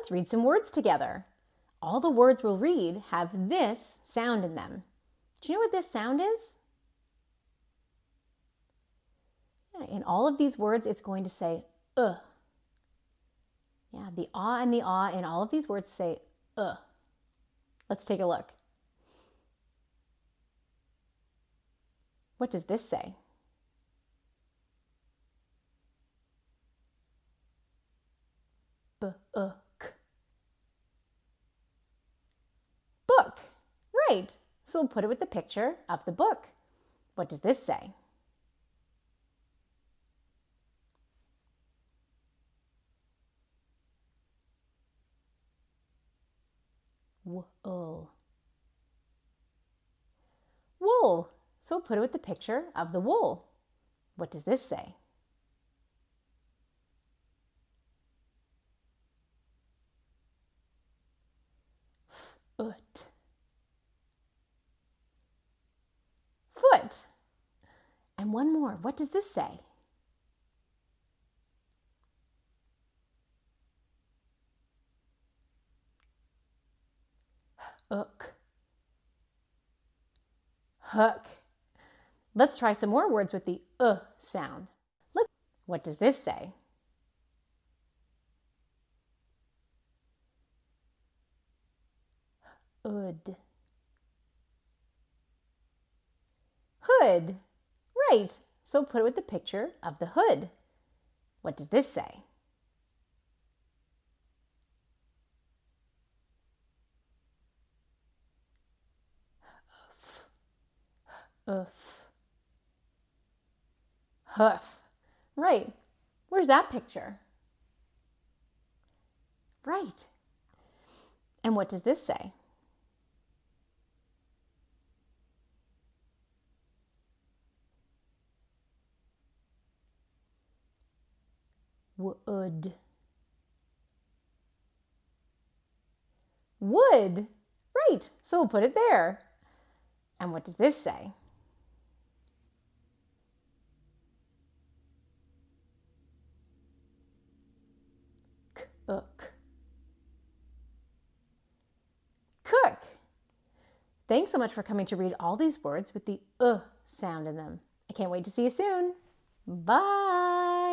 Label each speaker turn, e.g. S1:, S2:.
S1: Let's read some words together. All the words we'll read have this sound in them. Do you know what this sound is? In all of these words, it's going to say Yeah, the ah and the ah in all of these words say Let's take a look. What does this say? Book. Book. Right. So we'll put it with the picture of the book. What does this say? Wool. Wool. So we'll put it with the picture of the wool. What does this say? Foot. Foot. And one more. What does this say? Hook. Hook. Let's try some more words with the sound. Look, what does this say? Hood. Hood. Right. So put it with the picture of the hood. What does this say? Hoof. Hoof. Right. Where's that picture? Right. And what does this say? Wood. Wood. Right. So we'll put it there. And what does this say? Cook. Cook. Thanks so much for coming to read all these words with the sound in them. I can't wait to see you soon. Bye.